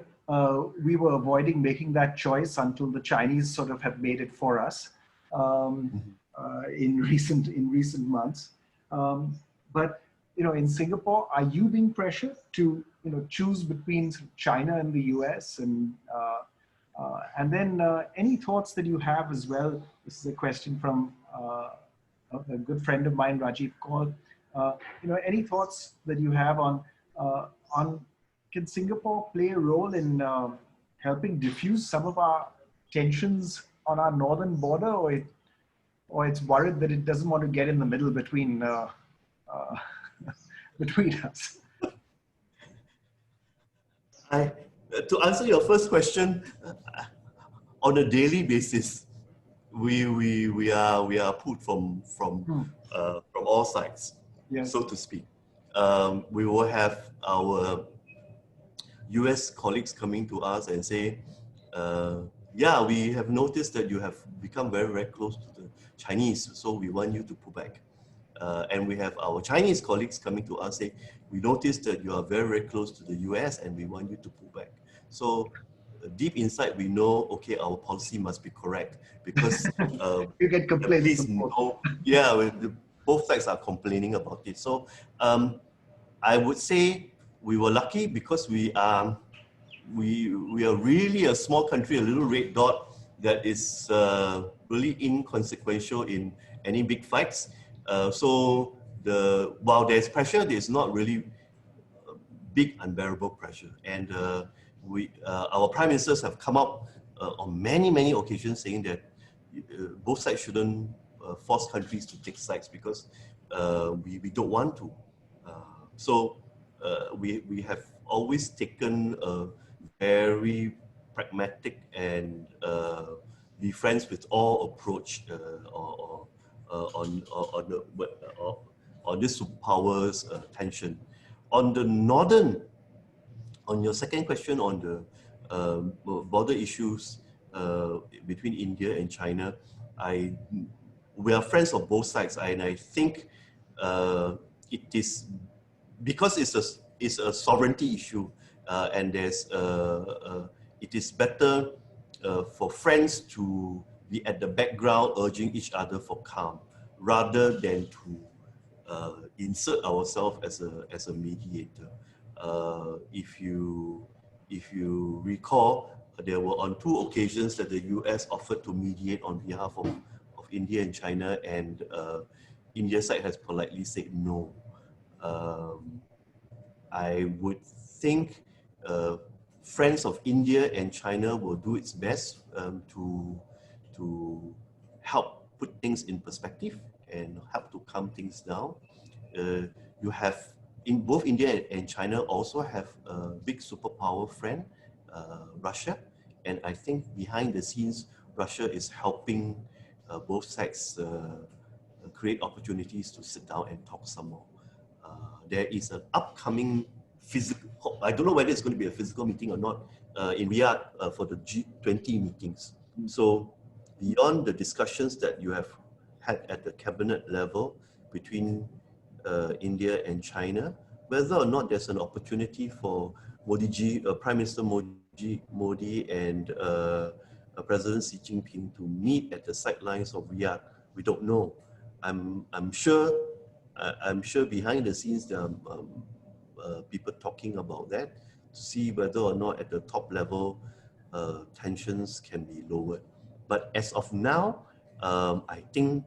we were avoiding making that choice until the Chinese sort of have made it for us in recent months. But you know, in Singapore, are you being pressured to, you know, choose between China and the US? And then any thoughts that you have as well? This is a question from a good friend of mine, Rajiv Kaur. You know, any thoughts that you have on can Singapore play a role in helping diffuse some of our tensions on our northern border, or it's worried that it doesn't want to get in the middle between between us? To answer your first question, on a daily basis, we are pulled from all sides, Yes. so to speak. We will have our US colleagues coming to us and say, yeah, we have noticed that you have become very, very close to the Chinese, so we want you to pull back. And we have our Chinese colleagues coming to us saying, we noticed that you are very, very close to the US and we want you to pull back. So deep inside, we know, okay, our policy must be correct because You get complaints. please know, yeah, both sides are complaining about it. So I would say we were lucky because we are really a small country, a little red dot that is really inconsequential in any big fights. So while there's pressure, there's not really big unbearable pressure. And our prime ministers have come up on many occasions saying that both sides shouldn't force countries to take sides because we don't want to. So we have always taken a very pragmatic and be friends with all approach on this superpowers tension. On the northern, on your second question on the border issues between India and China, we are friends of both sides, and I think it is because it's a sovereignty issue, and it is better for friends to be at the background urging each other for calm rather than to insert ourselves as a mediator. If you recall, there were on 2 occasions that the US offered to mediate on behalf of India and China, and India's side has politely said no. I would think friends of India and China will do its best to help put things in perspective and help to calm things down. You have, in both India and China also have a big superpower friend, Russia. And I think behind the scenes, Russia is helping both sides create opportunities to sit down and talk some more. There is an upcoming physical, I don't know whether it's going to be a physical meeting or not, in Riyadh for the G20 meetings. So beyond the discussions that you have had at the cabinet level between India and China, whether or not there's an opportunity for Prime Minister Modi and President Xi Jinping to meet at the sidelines of Riyadh, we don't know. I'm sure behind the scenes there are people talking about that to see whether or not at the top level tensions can be lowered. But as of now, I think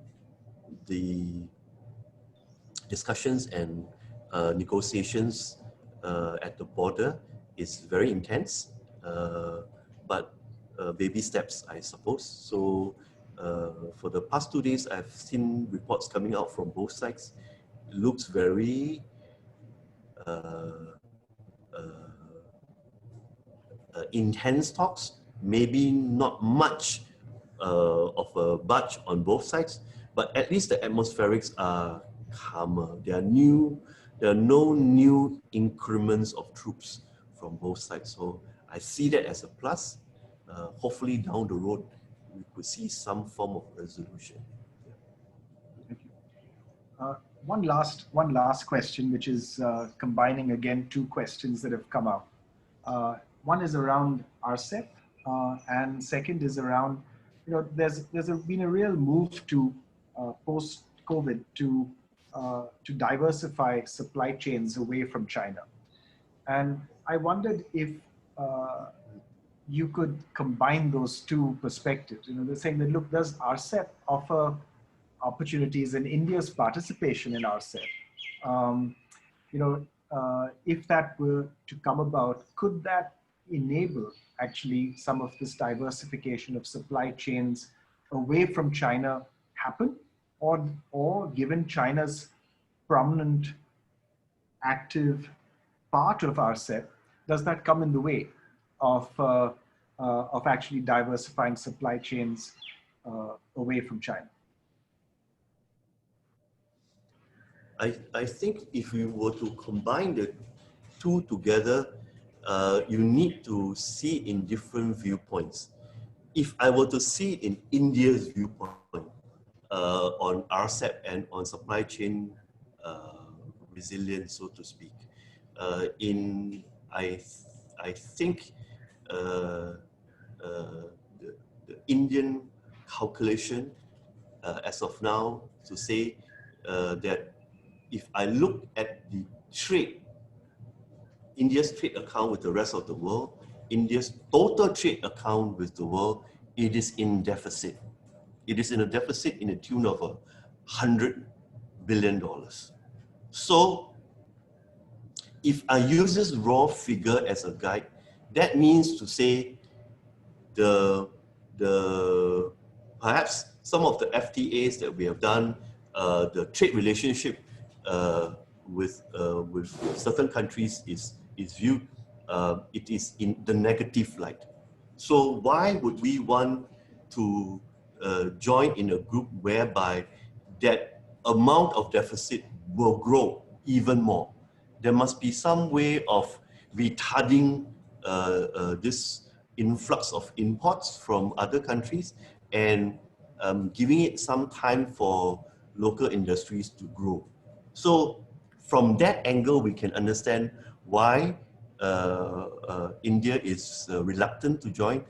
the discussions and negotiations at the border is very intense, but baby steps, I suppose. So for the past 2 days, I've seen reports coming out from both sides. It looks very intense talks, maybe not much of a budge on both sides, but at least the atmospherics are calmer. There are new there are no new increments of troops from both sides. So I see that as a plus. Hopefully down the road, we could see some form of resolution. Thank you. One last question, which is combining again two questions that have come up. One is around RCEP, and second is around, there's been a real move to post-COVID to diversify supply chains away from China, and I wondered if you could combine those two perspectives. They're saying that, look, does RCEP offer opportunities in India's participation in RCEP? If that were to come about, could that enable actually some of this diversification of supply chains away from China happen? Or given China's prominent, active part of RCEP, does that come in the way of actually diversifying supply chains away from China? I think if we were to combine the two together, you need to see in different viewpoints. If I were to see in India's viewpoint on RCEP and on supply chain resilience, so to speak, I think the Indian calculation as of now to say that if I look at the trade, India's trade account with the rest of the world, India's total trade account with the world, it is in deficit. It is in a deficit in the tune of $100 billion. So if I use this raw figure as a guide, that means to say perhaps some of the FTAs that we have done, the trade relationship with certain countries is viewed, it is in the negative light. So why would we want to join in a group whereby that amount of deficit will grow even more? There must be some way of retarding this influx of imports from other countries and giving it some time for local industries to grow. So from that angle, we can understand why India is reluctant to join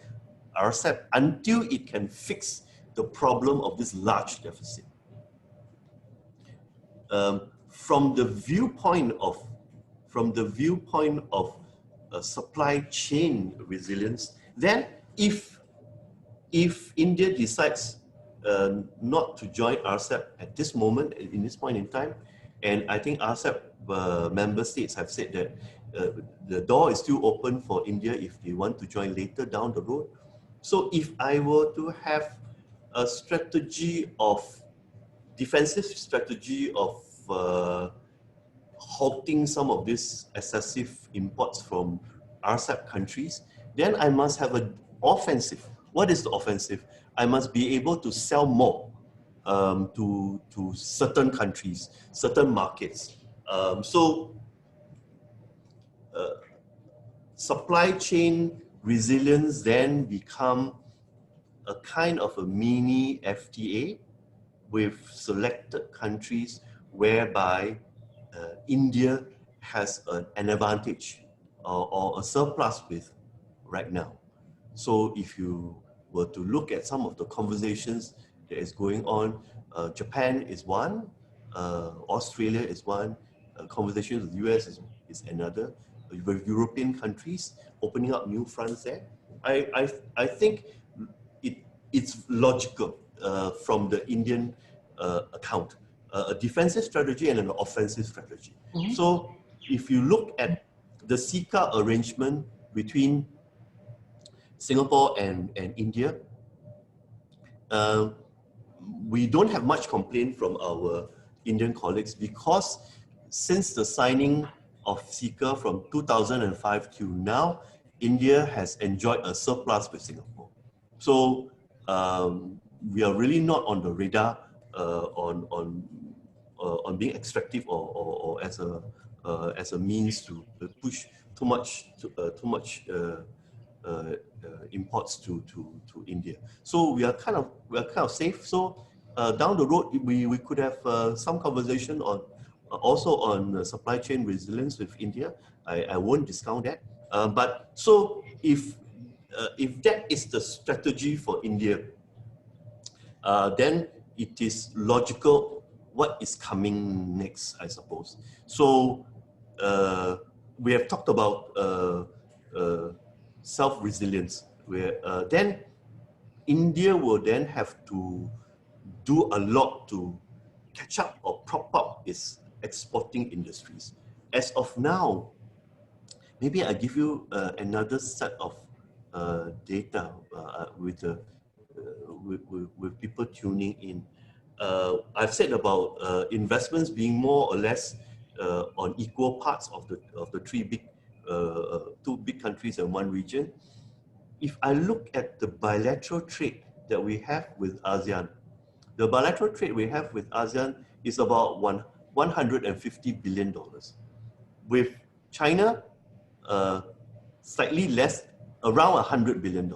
RCEP until it can fix the problem of this large deficit. From the viewpoint of supply chain resilience, then if India decides not to join RCEP at this moment, in this point in time, and I think RCEP member states have said that the door is still open for India if they want to join later down the road. So if I were to have a strategy of defensive strategy of halting some of these excessive imports from RCEP countries, then I must have an offensive. What is the offensive? I must be able to sell more to certain countries, certain markets. Supply chain resilience then become a kind of a mini FTA with selected countries whereby India has an advantage or a surplus with right now. So if you were to look at some of the conversations that is going on, Japan is one, Australia is one, conversations with the US is another, with European countries opening up new fronts there. I think it's logical from the Indian account, a defensive strategy and an offensive strategy. Mm-hmm. So if you look at the CICA arrangement between Singapore and India, we don't have much complaint from our Indian colleagues because since the signing of CICA from 2005 to now, India has enjoyed a surplus with Singapore. So we are really not on the radar on on being extractive or as a means to push too much imports to India. So we are kind of safe. So down the road, we could have some conversation on also on supply chain resilience with India. I won't discount that. But so if that is the strategy for India, then it is logical what is coming next, I suppose. So we have talked about self-resilience, where then India will then have to do a lot to catch up or prop up its exporting industries. As of now, maybe I give you another set of data with people tuning in. I've said about investments being more or less on equal parts of the two big countries and one region. If I look at the bilateral trade that we have with ASEAN, the bilateral trade we have with ASEAN is about $150 billion. With China, slightly less, around $100 billion.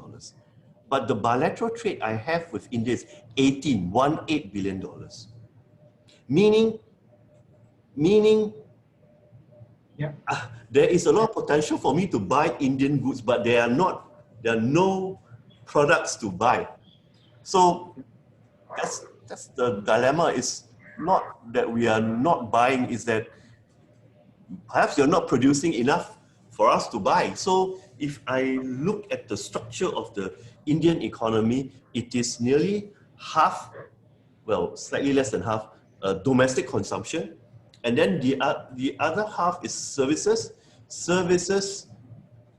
But the bilateral trade I have with India is $18 billion. Meaning Yeah. There is a lot of potential for me to buy Indian goods, but there are no products to buy. So that's the dilemma. It's not that we are not buying, is that perhaps you're not producing enough for us to buy. So if I look at the structure of the Indian economy, it is nearly half, well, slightly less than half, domestic consumption. And then the other half is services,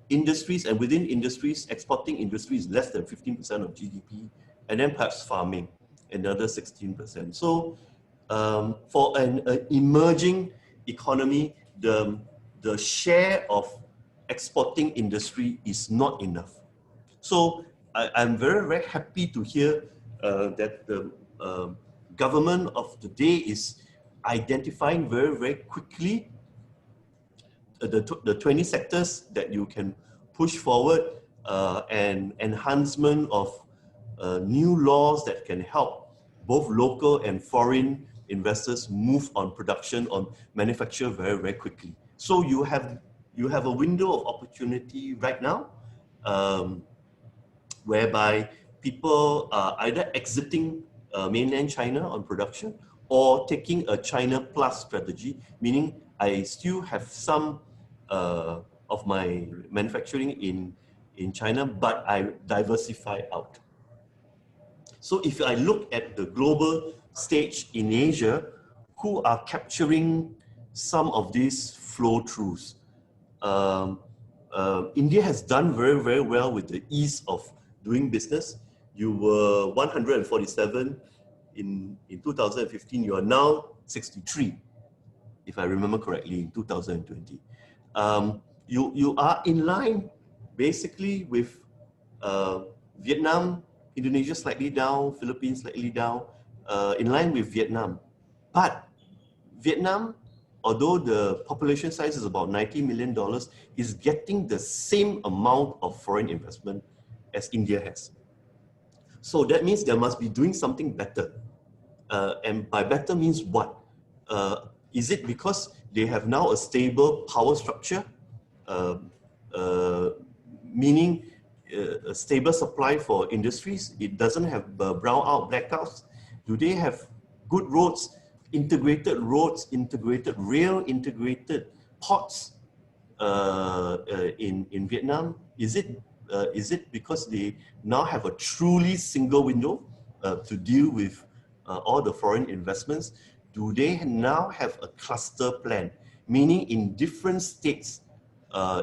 industries, and within industries, exporting industries, less than 15% of GDP, and then perhaps farming, another 16%. So for an emerging economy, the share of exporting industry is not enough. So I'm very, very happy to hear that the government of the day is identifying very, very quickly the 20 sectors that you can push forward, and enhancement of new laws that can help both local and foreign investors move on production, on manufacture very, very quickly. So you have a window of opportunity right now, whereby people are either exiting mainland China on production or taking a China plus strategy, meaning I still have some of my manufacturing in China, but I diversify out. So if I look at the global stage in Asia, who are capturing some of these flow-throughs? India has done very, very well with the ease of doing business. You were 147 in 2015, you are now 63, if I remember correctly, in 2020. You are in line basically with Vietnam, Indonesia slightly down, Philippines slightly down, in line with Vietnam. But Vietnam, although the population size is about $90 million, is getting the same amount of foreign investment as India has. So that means they must be doing something better. And by better means what? Is it because they have now a stable power structure, meaning a stable supply for industries? It doesn't have brown-out blackouts. Do they have good roads, integrated rail, integrated ports in Vietnam? Is it because they now have a truly single window to deal with all the foreign investments? Do they now have a cluster plan, meaning in different states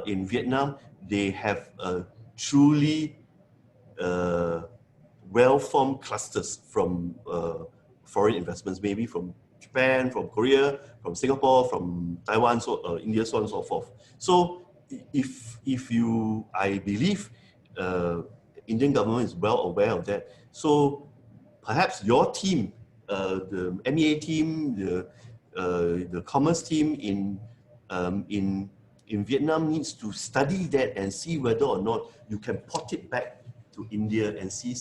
in Vietnam, they have truly well-formed clusters from foreign investments, maybe from Japan, from Korea, from Singapore, from Taiwan, so India, so on and so forth. So I believe Indian government is well aware of that. So perhaps your team, the MEA team, the commerce team in Vietnam needs to study that and see whether or not you can port it back to India and see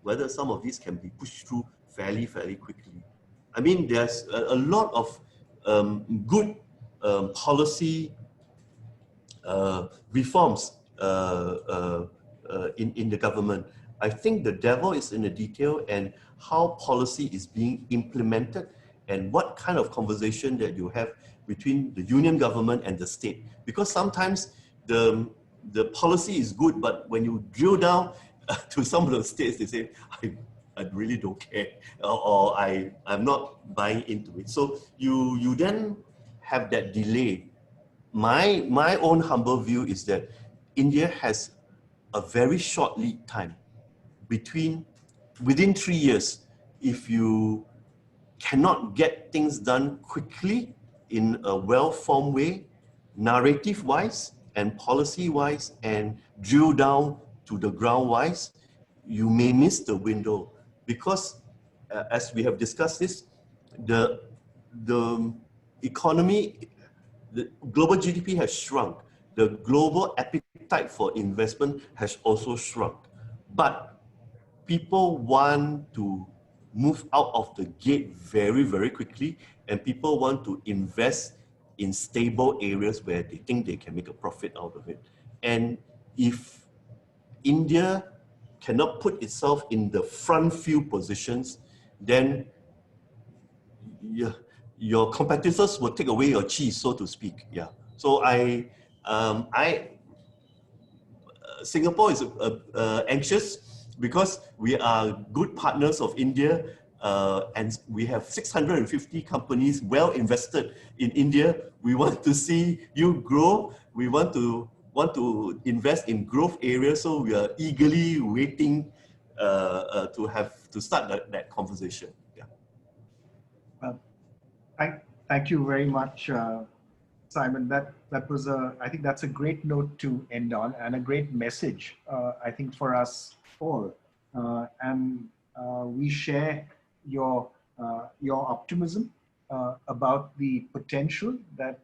whether some of these can be pushed through fairly quickly. I mean, there's a lot of good policy reforms in the government. I think the devil is in the detail and how policy is being implemented and what kind of conversation that you have between the union government and the state. Because sometimes the policy is good, but when you drill down to some of the states, they say, I really don't care, or I'm not buying into it. So you then have that delay. My own humble view is that India has a very short lead time within 3 years. If you cannot get things done quickly in a well-formed way, narrative-wise and policy-wise, and drill down to the ground-wise, you may miss the window. Because as we have discussed this, the economy, the global GDP has shrunk. The global appetite for investment has also shrunk. But people want to move out of the gate very quickly, and people want to invest in stable areas where they think they can make a profit out of it. And if India cannot put itself in the front few positions, then your competitors will take away your cheese, so to speak. Yeah. So Singapore is anxious because we are good partners of India, and we have 650 companies well invested in India. We want to see you grow. We want to invest in growth areas, so we are eagerly waiting to start that conversation. Yeah. Thank you very much, Simon. That was I think that's a great note to end on and a great message, I think, for us all. And we share your optimism about the potential that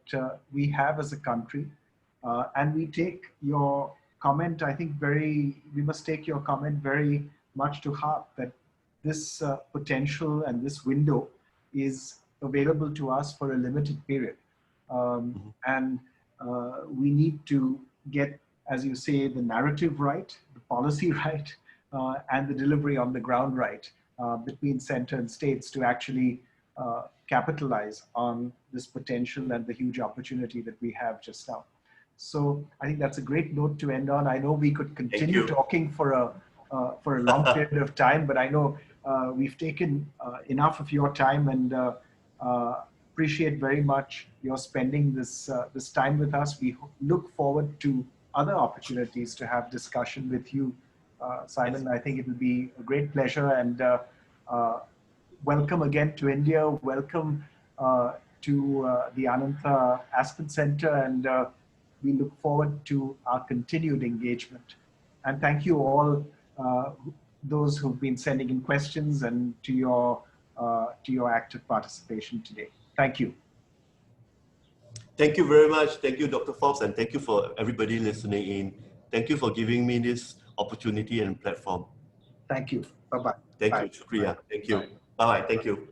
we have as a country. And we take your comment, I think we must take your comment very much to heart, that this potential and this window is available to us for a limited period. And we need to get, as you say, the narrative right, the policy right, and the delivery on the ground right between center and states to actually capitalize on this potential and the huge opportunity that we have just now. So I think that's a great note to end on. I know we could continue talking for a long period of time, but I know we've taken enough of your time, and appreciate very much your spending this time with us. We look forward to other opportunities to have discussion with you, Simon. I think it will be a great pleasure, and welcome again to India. Welcome to the Ananta Aspen Center, and we look forward to our continued engagement. And thank you all, those who've been sending in questions, and to your active participation today. Thank you. Thank you very much. Thank you, Dr. Forbes, and thank you for everybody listening in. Thank you for giving me this opportunity and platform. Thank you. Bye-bye. Thank you, Shukriya. Thank you. Bye-bye. Thank you.